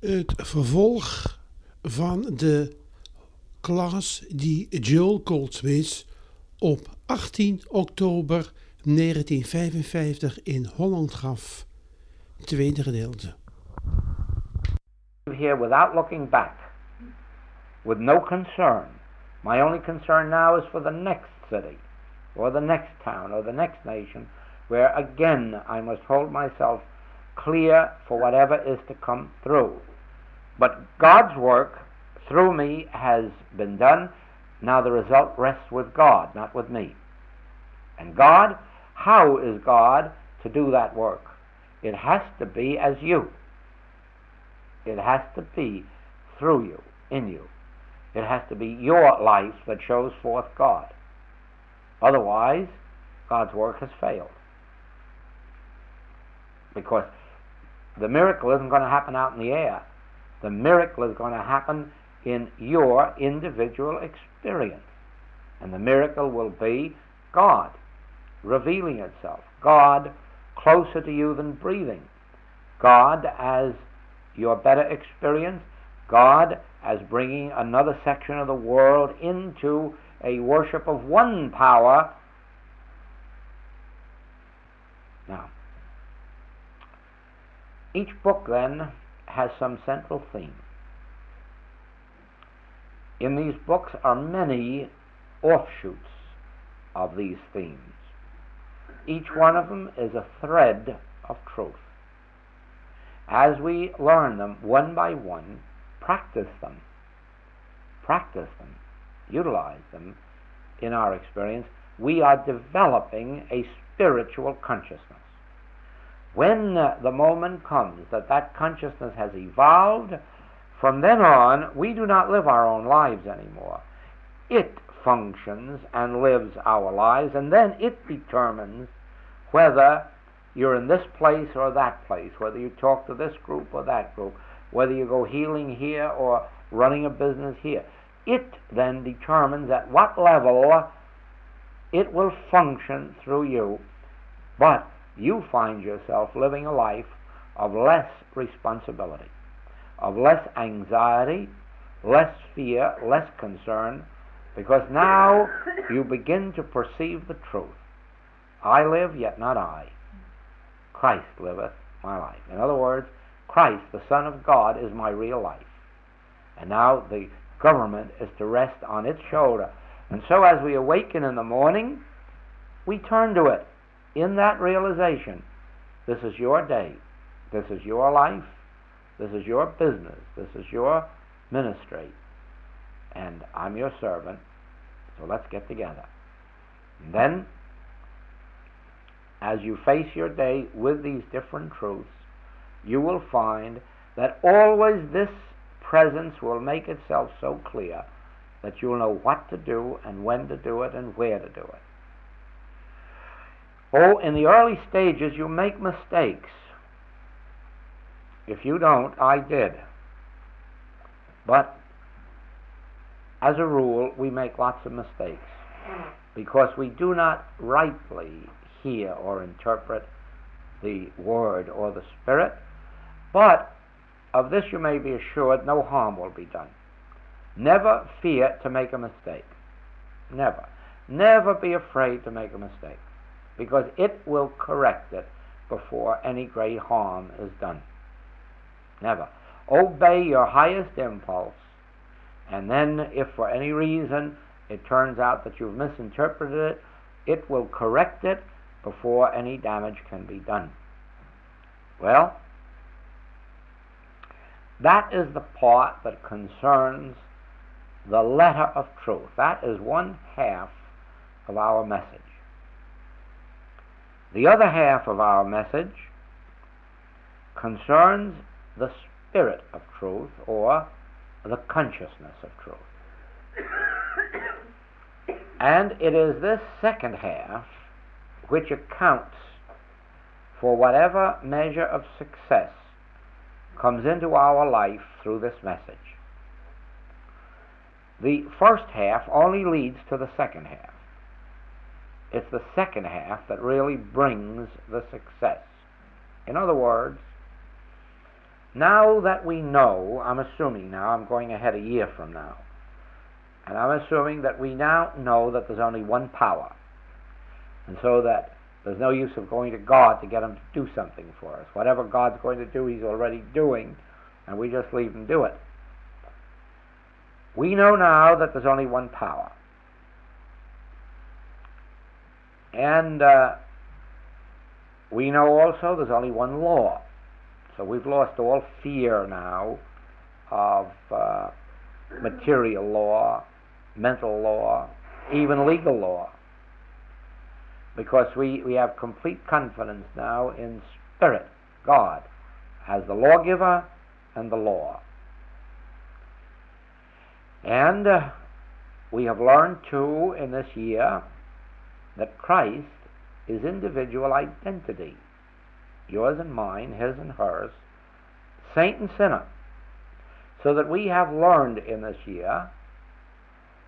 Het vervolg van de klas die Joel Goldsmith op 18 oktober 1955 in Holland gaf. Tweede gedeelte. Here without looking back, with no concern. My only concern now is for the next city, or the next town, or the next nation, where again I must hold myself clear for whatever is to come through. But God's work through me has been done. Now the result rests with God, not with me. And God, how is God to do that work? It has to be as you. It has to be through you, in you. It has to be your life that shows forth God. Otherwise, God's work has failed. Because the miracle isn't going to happen out in the air. The miracle is going to happen in your individual experience. And the miracle will be God revealing itself. God closer to you than breathing. God as your better experience. God as bringing another section of the world into a worship of one power. Now, each book then has some central theme. In these books are many offshoots of these themes. Each one of them is a thread of truth. As we learn them one by one, practice them, utilize them in our experience, we are developing a spiritual consciousness. When the moment comes that that consciousness has evolved, from then on, we do not live our own lives anymore. It functions and lives our lives, and then it determines whether you're in this place or that place, whether you talk to this group or that group, whether you go healing here or running a business here. It then determines at what level it will function through you, but you find yourself living a life of less responsibility, of less anxiety, less fear, less concern, because now you begin to perceive the truth. I live, yet not I. Christ liveth my life. In other words, Christ, the Son of God, is my real life. And now the government is to rest on its shoulder. And so as we awaken in the morning, we turn to it in that realization. This is your day. This is your life. This is your business. This is your ministry. And I'm your servant. So let's get together. And then, as you face your day with these different truths, you will find that always this presence will make itself so clear that you'll know what to do and when to do it and where to do it. Oh, in the early stages you make mistakes. If you don't, I did. But as a rule, we make lots of mistakes because we do not rightly hear or interpret the Word or the Spirit. But of this you may be assured, no harm will be done. Never fear to make a mistake. Never. Never be afraid to make a mistake, because it will correct it before any great harm is done. Never. Obey your highest impulse, and then if for any reason it turns out that you've misinterpreted it, it will correct it before any damage can be done. Well, that is the part that concerns the letter of truth. That is one half of our message. The other half of our message concerns the spirit of truth, or the consciousness of truth. And it is this second half which accounts for whatever measure of success comes into our life through this message. The first half only leads to the second half. It's the second half that really brings the success. In other words, Now that we know, I'm assuming now, I'm going ahead a year from now, and I'm assuming that we now know that there's only one power, and so that there's no use of going to God to get him to do something for us. Whatever God's going to do, he's already doing, and we just leave him do it. We know now that there's only one power. And we know also there's only one law. So we've lost all fear now of material law, mental law, even legal law, because we have complete confidence now in Spirit, God, as the lawgiver and the law. And we have learned too in this year that Christ is individual identity, yours and mine, his and hers, saint and sinner, so that we have learned in this year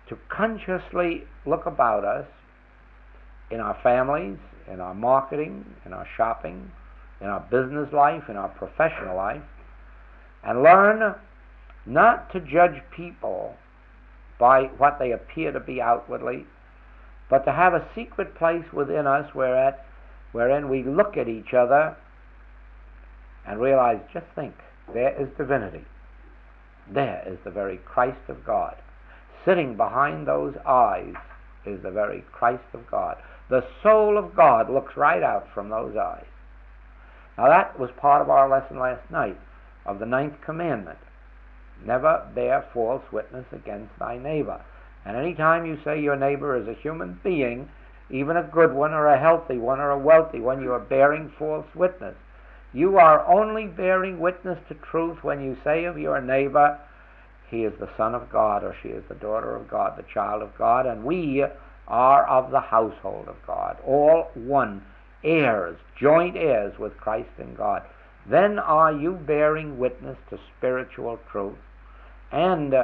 to consciously look about us in our families, in our marketing, in our shopping, in our business life, in our professional life, and learn not to judge people by what they appear to be outwardly, but to have a secret place within us wherein we look at each other and realize, just think, there is divinity. There is the very Christ of God. Sitting behind those eyes is the very Christ of God. The soul of God looks right out from those eyes. Now that was part of our lesson last night of the 9th commandment. Never bear false witness against thy neighbor. And any time you say your neighbor is a human being, even a good one or a healthy one or a wealthy one, you are bearing false witness. You are only bearing witness to truth when you say of your neighbor, he is the son of God, or she is the daughter of God, the child of God, and we are of the household of God, all one, heirs, joint heirs with Christ and God. Then are you bearing witness to spiritual truth, and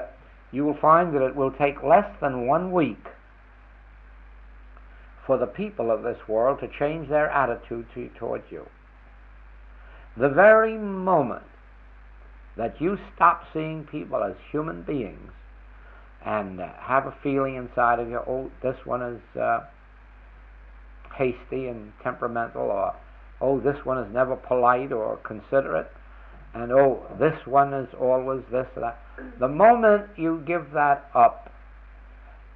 you will find that it will take less than 1 week for the people of this world to change their attitude towards you. The very moment that you stop seeing people as human beings and have a feeling inside of you, oh, this one is hasty and temperamental, or oh, this one is never polite or considerate, and oh, this one is always this or that. The moment you give that up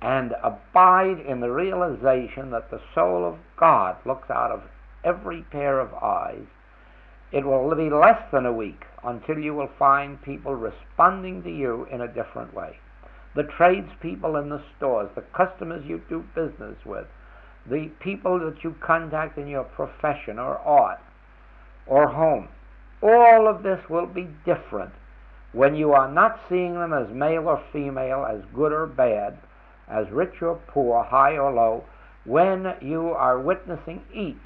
and abide in the realization that the soul of God looks out of every pair of eyes, it will be less than a week until you will find people responding to you in a different way. The tradespeople in the stores, the customers you do business with, the people that you contact in your profession or art or home, all of this will be different when you are not seeing them as male or female, as good or bad, as rich or poor, high or low, when you are witnessing each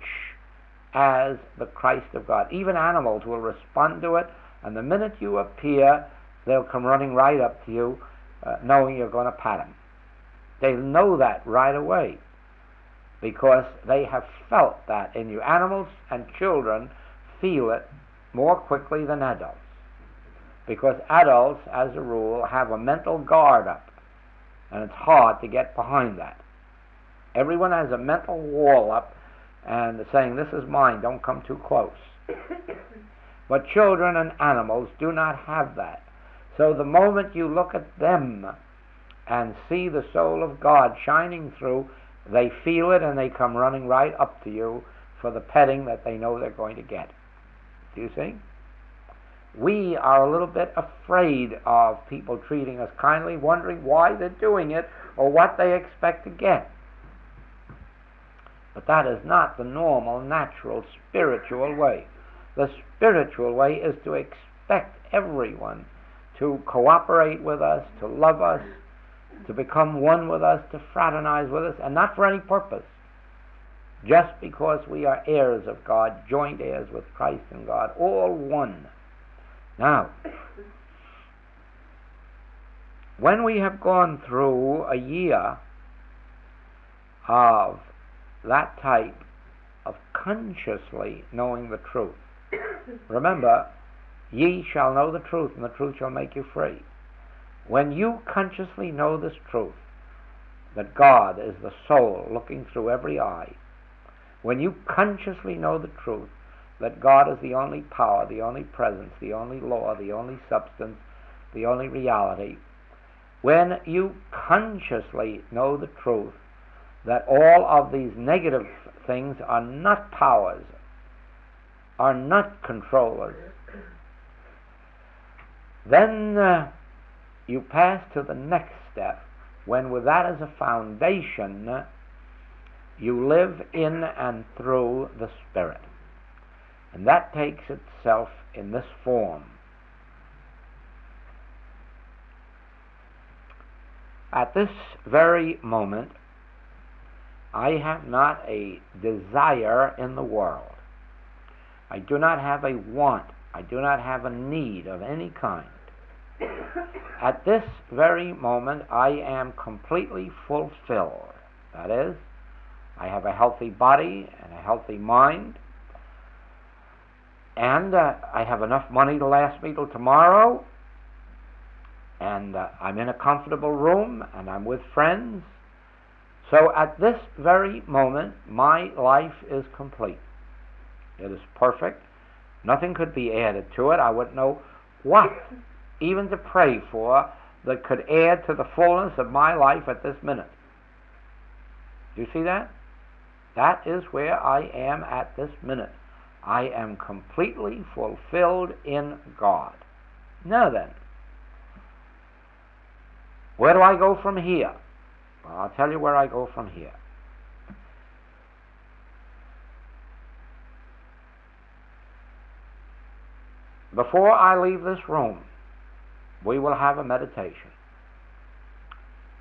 as the Christ of God. Even animals will respond to it, and the minute you appear, they'll come running right up to you, knowing you're going to pat them. They know that right away, because they have felt that in you. Animals and children feel it more quickly than adults, because adults, as a rule, have a mental guard up, and it's hard to get behind that. Everyone has a mental wall up and saying, this is mine, don't come too close. But children and animals do not have that. So the moment you look at them and see the soul of God shining through, they feel it and they come running right up to you for the petting that they know they're going to get. Do you see? We are a little bit afraid of people treating us kindly, wondering why they're doing it or what they expect to get. But that is not the normal, natural, spiritual way. The spiritual way is to expect everyone to cooperate with us, to love us, to become one with us, to fraternize with us, and not for any purpose. Just because we are heirs of God, joint heirs with Christ and God, all one. Now, when we have gone through a year of that type of consciously knowing the truth, remember, Ye shall know the truth, and the truth shall make you free. When you consciously know this truth, that God is the soul looking through every eye, when you consciously know the truth that God is the only power, the only presence, the only law, the only substance, the only reality, when you consciously know the truth that all of these negative things are not powers, are not controllers, then you pass to the next step, when with that as a foundation, you live in and through the Spirit. And that takes itself in this form. At this very moment, I have not a desire in the world. I do not have a want. I do not have a need of any kind. At this very moment, I am completely fulfilled. That is, I have a healthy body and a healthy mind, and I have enough money to last me till tomorrow, and I'm in a comfortable room, and I'm with friends. So at this very moment, my life is complete. It is perfect. Nothing could be added to it. I wouldn't know what even to pray for that could add to the fullness of my life at this minute. Do you see that? That is where I am at this minute. I am completely fulfilled in God. Now then, where do I go from here? Well, I'll tell you where I go from here. Before I leave this room, we will have a meditation.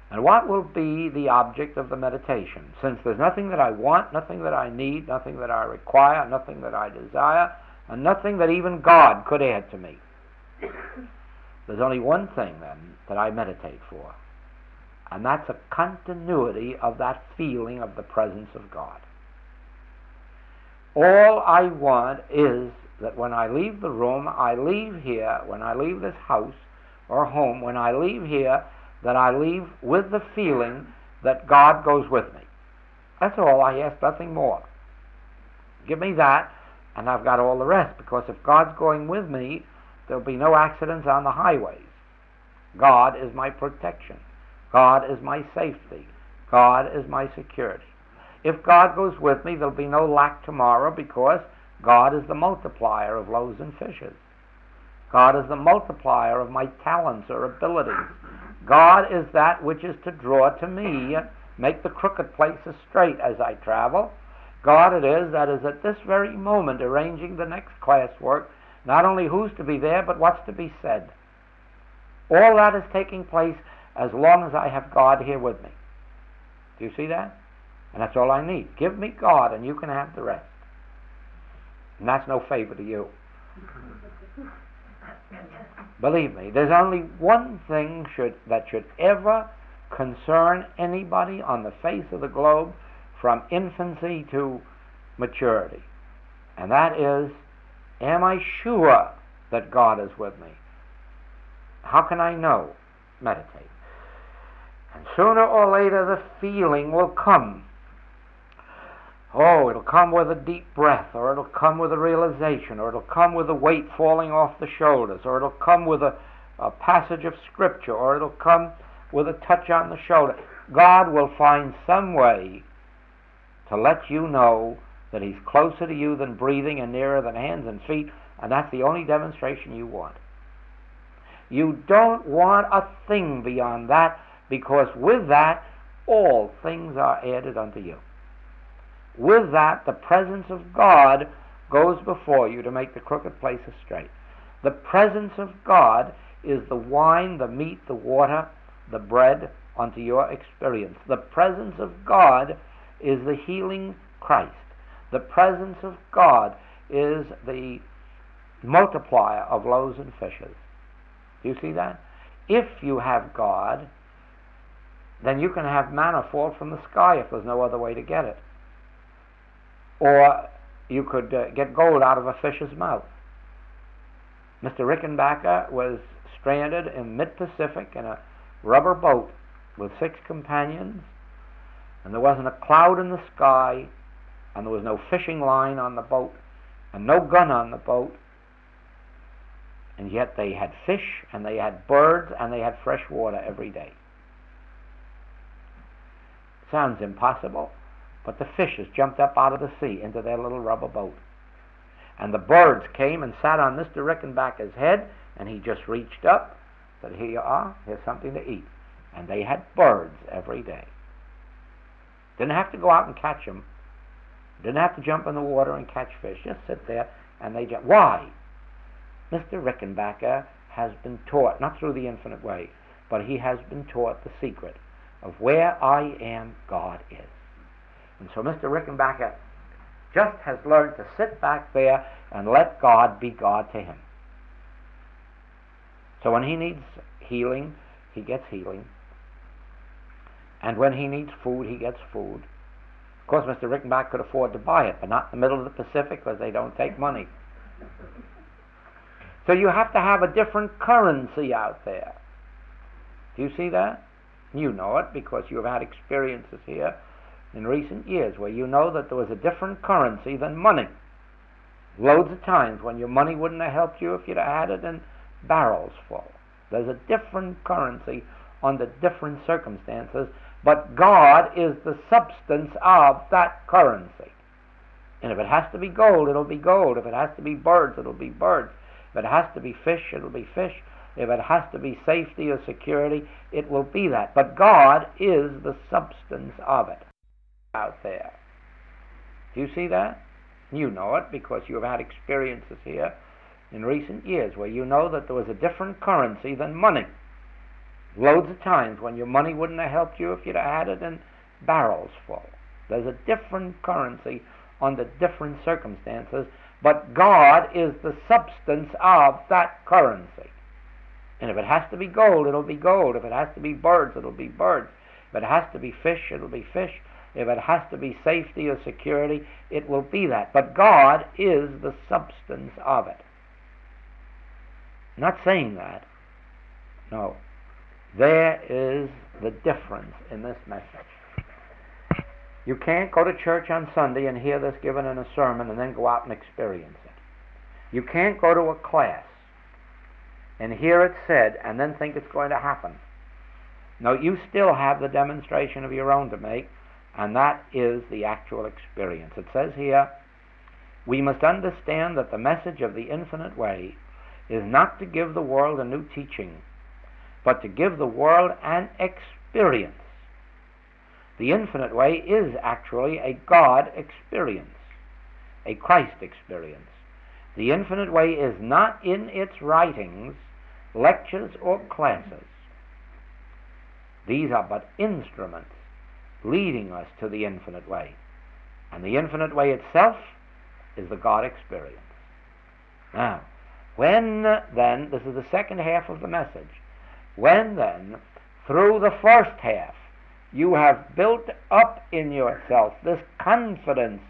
And what will be the object of the meditation? Since there's nothing that I want, nothing that I need, nothing that I require, nothing that I desire, and nothing that even God could add to me, there's only one thing then that I meditate for, and that's a continuity of that feeling of the presence of God. All I want is that when I leave the room, I leave here, when I leave this house or home, when I leave here, that I leave with the feeling that God goes with me. That's all. I ask nothing more. Give me that, and I've got all the rest, because if God's going with me, there'll be no accidents on the highways. God is my protection. God is my safety. God is my security. If God goes with me, there'll be no lack tomorrow, because God is the multiplier of loaves and fishes. God is the multiplier of my talents or abilities. God is that which is to draw to me, make the crooked places straight as I travel. God it is that is at this very moment arranging the next classwork, not only who's to be there, but what's to be said. All that is taking place as long as I have God here with me. Do you see that? And that's all I need. Give me God, and you can have the rest. And that's no favor to you. Believe me, there's only one thing that should ever concern anybody on the face of the globe from infancy to maturity. And that is, am I sure that God is with me? How can I know? Meditate. And sooner or later the feeling will come. Oh, it'll come with a deep breath, or it'll come with a realization, or it'll come with a weight falling off the shoulders, or it'll come with a passage of Scripture, or it'll come with a touch on the shoulder. God will find some way to let you know that He's closer to you than breathing and nearer than hands and feet, and that's the only demonstration you want. You don't want a thing beyond that, because with that, all things are added unto you. With that, the presence of God goes before you to make the crooked places straight. The presence of God is the wine, the meat, the water, the bread unto your experience. The presence of God is the healing Christ. The presence of God is the multiplier of loaves and fishes. Do you see that? If you have God, then you can have manna fall from the sky if there's no other way to get it. Or you could get gold out of a fish's mouth. Mr. Rickenbacker was stranded in mid-Pacific in a rubber boat with 6 companions, and there wasn't a cloud in the sky, and there was no fishing line on the boat, and no gun on the boat, and yet they had fish, and they had birds, and they had fresh water every day. Sounds impossible, but the fishes jumped up out of the sea into their little rubber boat. And the birds came and sat on Mr. Rickenbacker's head, and he just reached up, said, "Here you are, here's something to eat." And they had birds every day. Didn't have to go out and catch them. Didn't have to jump in the water and catch fish. Just sit there, and they jump. Why? Mr. Rickenbacker has been taught, not through the infinite way, but he has been taught the secret of where I am, God is. And so Mr. Rickenbacker just has learned to sit back there and let God be God to him. So when he needs healing, he gets healing. And when he needs food, he gets food. Of course, Mr. Rickenbacker could afford to buy it, but not in the middle of the Pacific because they don't take money. So you have to have a different currency out there. Do you see that? You know it because you have had experiences here in recent years where you know that there was a different currency than money. Loads of times when your money wouldn't have helped you if you'd have had it in barrels full. There's a different currency under different circumstances, but God is the substance of that currency. And if it has to be gold, it'll be gold. If it has to be birds, it'll be birds. If it has to be fish, it'll be fish. If it has to be safety or security, it will be that. But God is the substance of it out there. Do you see that? You know it because you have had experiences here in recent years where you know that there was a different currency than money. Loads of times when your money wouldn't have helped you if you'd have had it in barrels full. There's a different currency under different circumstances, but God is the substance of that currency. And if it has to be gold, it'll be gold. If it has to be birds, it'll be birds. If it has to be fish, it'll be fish. If it has to be safety or security, it will be that. But God is the substance of it. I'm not saying that. No. There is the difference in this message. You can't go to church on Sunday and hear this given in a sermon and then go out and experience it. You can't go to a class and hear it said and then think it's going to happen. No, you still have the demonstration of your own to make, and that is the actual experience. It says here, we must understand that the message of the infinite way is not to give the world a new teaching, but to give the world an experience. The infinite way is actually a God experience, a Christ experience. The infinite way is not in its writings, lectures, or classes. These are but instruments leading us to the infinite way. And the infinite way itself is the God experience. Now, when then, this is the second half of the message, when then, through the first half, you have built up in yourself this confidence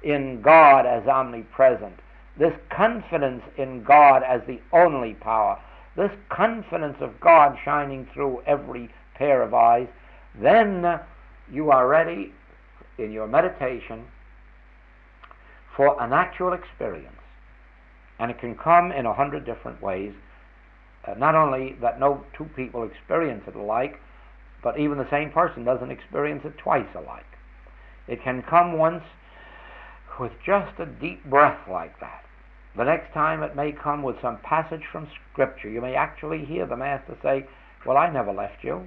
in God as omnipresent, this confidence in God as the only power, this confidence of God shining through every pair of eyes, then you are ready in your meditation for an actual experience. And it can come in 100 different ways. Not only that no two people experience it alike, but even the same person doesn't experience it twice alike. It can come once with just a deep breath like that. The next time it may come with some passage from Scripture. You may actually hear the Master say, well, I never left you,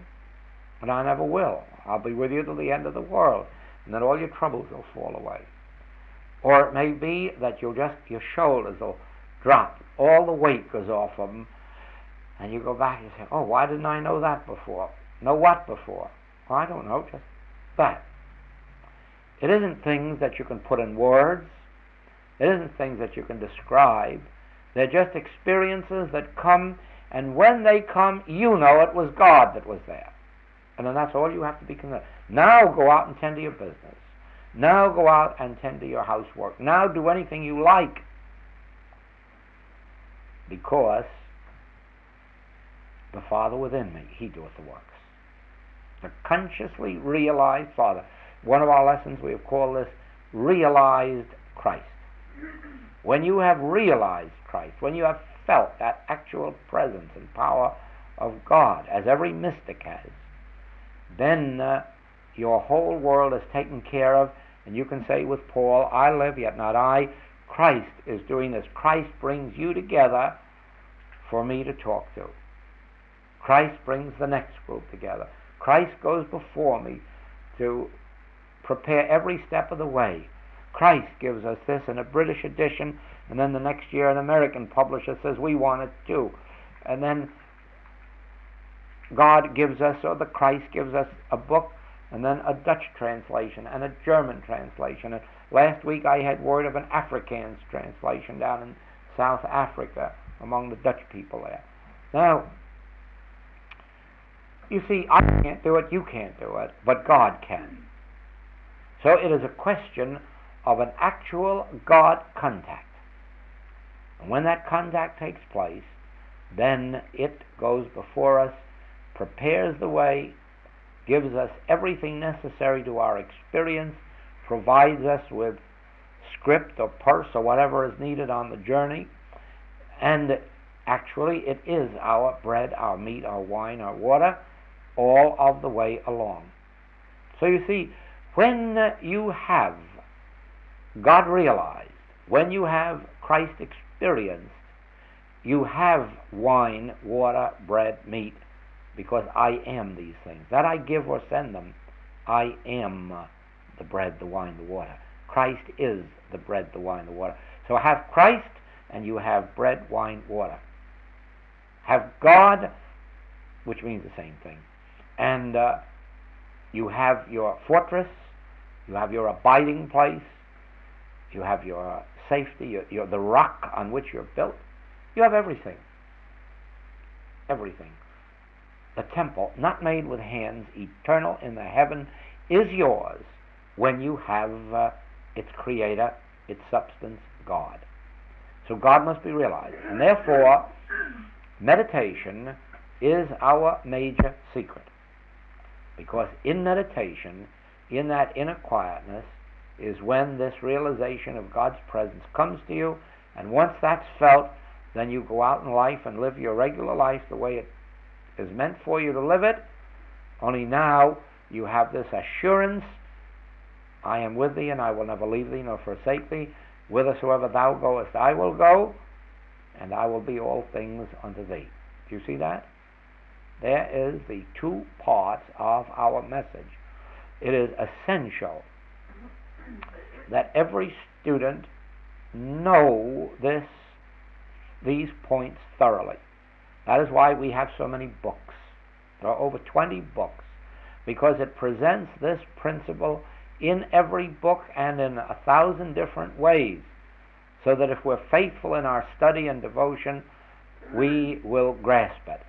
and I never will. I'll be with you till the end of the world, and then all your troubles will fall away. Or it may be that your shoulders will drop, all the weight goes off of them, and you go back and say, oh, why didn't I know that before? Know what before? Well, I don't know, just that. It isn't things that you can put in words. It isn't things that you can describe. They're just experiences that come, and when they come, you know it was God that was there. And then that's all you have to be concerned. Now go out and tend to your business. Now go out and tend to your housework. Now do anything you like. because the Father within me, he doeth the works. The consciously realized Father. One of our lessons we have called this realized Christ. When you have realized Christ, when you have felt that actual presence and power of God, as every mystic has, then your whole world is taken care of, and you can say with Paul, I live, yet not I. Christ is doing this. Christ brings you together for me to talk to. Christ brings the next group together. Christ goes before me to prepare every step of the way. Christ gives us this in a British edition, and then the next year an American publisher says we want it too. And then God gives us, or the Christ gives us a book, and then a Dutch translation and a German translation. And last week I had word of an Afrikaans translation down in South Africa among the Dutch people there. Now, you see, I can't do it, you can't do it, but God can. So it is a question of an actual God contact. And when that contact takes place, then it goes before us, prepares the way, gives us everything necessary to our experience, provides us with script or purse or whatever is needed on the journey, and actually it is our bread, our meat, our wine, our water, all of the way along. So you see, when you have God realized, when you have Christ experienced, you have wine, water, bread, meat, because I am these things. That I give or send them, I am the bread, the wine, the water. Christ is the bread, the wine, the water. So have Christ, and you have bread, wine, water. Have God, which means the same thing. And you have your fortress, you have your abiding place, you have your safety, the rock on which you're built. You have everything. Everything. The temple, not made with hands, eternal in the heaven, is yours when you have its creator, its substance, God. So God must be realized. And therefore, meditation is our major secret. Because in meditation, in that inner quietness, is when this realization of God's presence comes to you, and once that's felt, then you go out in life and live your regular life the way it is meant for you to live it, only now you have this assurance, I am with thee, and I will never leave thee nor forsake thee. Whithersoever thou goest, I will go, and I will be all things unto thee. Do you see that? There is the two parts of our message. It is essential that every student know these points thoroughly. That is why we have so many books. There are over 20 books, because it presents this principle in every book and in 1,000 different ways, so that if we're faithful in our study and devotion, we will grasp it.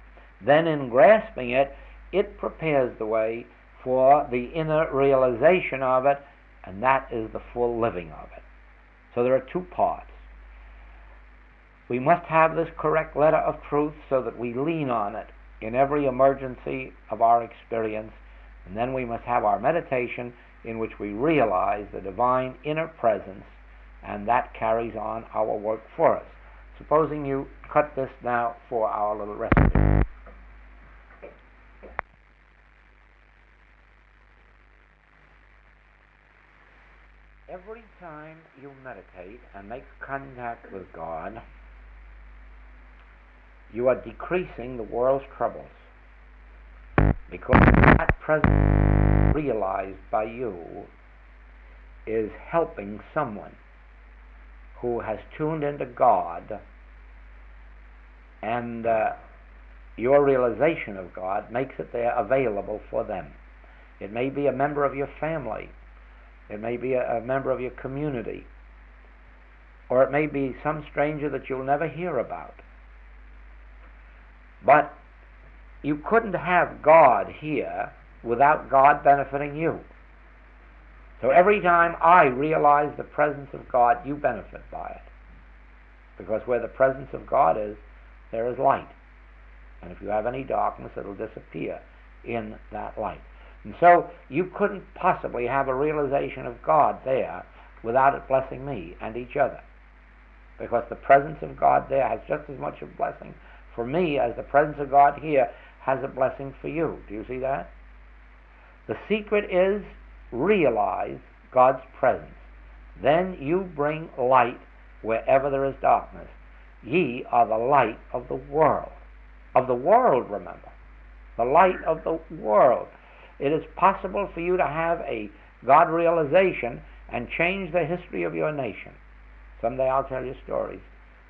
Then in grasping it, it prepares the way for the inner realization of it, and that is the full living of it. So there are two parts. We must have this correct letter of truth so that we lean on it in every emergency of our experience, and then we must have our meditation in which we realize the divine inner presence, and that carries on our work for us. Supposing you cut this now for our little recipe. Every time you meditate and make contact with God, you are decreasing the world's troubles, because that presence realized by you is helping someone who has tuned into God, and your realization of God makes it there available for them. It may be a member of your family, it may be a member of your community, or it may be some stranger that you'll never hear about. But you couldn't have God here without God benefiting you. So every time I realize the presence of God, you benefit by it. because where the presence of God is, there is light. And if you have any darkness, it'll disappear in that light. And so you couldn't possibly have a realization of God there without it blessing me and each other, because the presence of God there has just as much of blessing for me as the presence of God here has a blessing for you. Do you see that? The secret is realize God's presence. Then you bring light wherever there is darkness. Ye are the light of the world. Of the world, remember. The light of the world. It is possible for you to have a God realization and change the history of your nation. Someday I'll tell you stories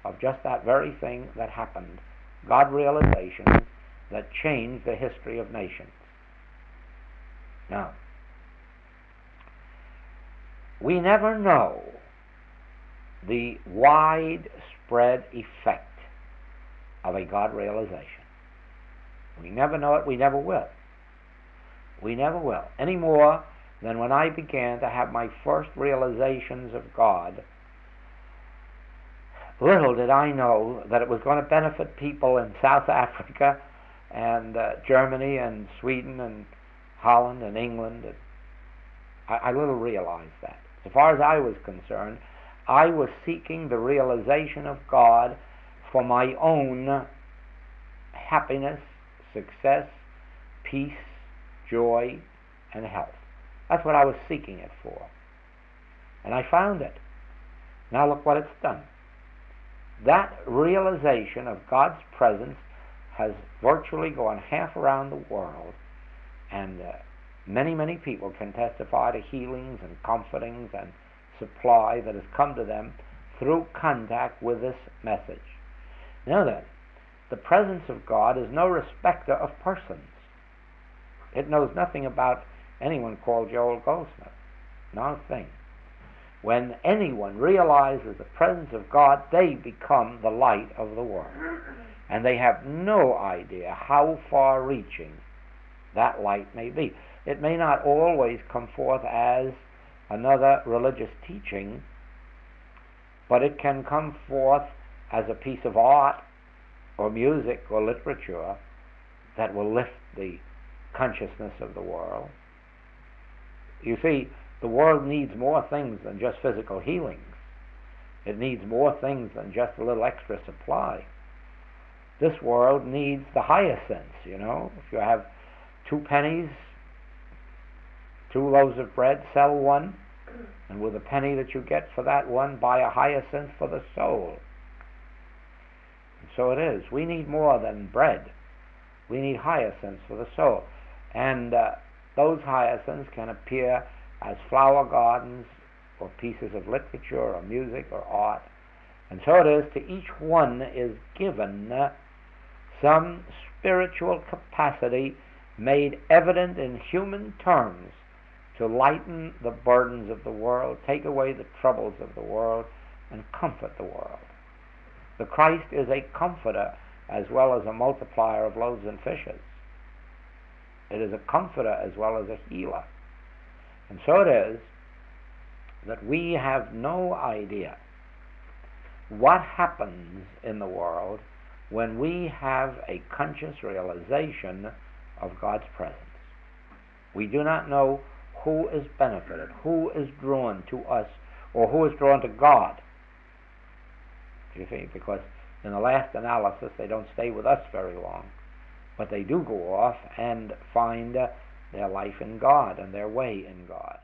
of just that very thing that happened. God realizations that changed the history of nations. Now, we never know the widespread effect of a God realization. We never know it, we never will. We never will. Any more than when I began to have my first realizations of God. Little did I know that it was going to benefit people in South Africa and Germany and Sweden and Holland and England. I little realized that. As far as I was concerned, I was seeking the realization of God for my own happiness, success, peace, joy, and health. That's what I was seeking it for. And I found it. Now look what it's done. That realization of God's presence has virtually gone half around the world, and many, many people can testify to healings and comfortings and supply that has come to them through contact with this message. Now then, the presence of God is no respecter of persons. It knows nothing about anyone called Joel Goldsmith. Not a thing. When anyone realizes the presence of God, they become the light of the world. And they have no idea how far-reaching that light may be. It may not always come forth as another religious teaching, but it can come forth as a piece of art or music or literature that will lift the consciousness of the world. You see, the world needs more things than just physical healings. It needs more things than just a little extra supply. This world needs the hyacinths, you know. If you have 2 pennies, 2 loaves of bread, sell one, and with a penny that you get for that one, buy a hyacinth for the soul. And so it is. We need more than bread. We need hyacinths for the soul. And those hyacinths can appear as flower gardens or pieces of literature or music or art. And so it is, to each one is given some spiritual capacity made evident in human terms to lighten the burdens of the world, take away the troubles of the world, and comfort the world. The Christ is a comforter as well as a multiplier of loaves and fishes. It is a comforter as well as a healer. And so it is that we have no idea what happens in the world when we have a conscious realization of God's presence. We do not know who is benefited, who is drawn to us, or who is drawn to God. You see, because in the last analysis they don't stay with us very long, but they do go off and find their life in God and their way in God.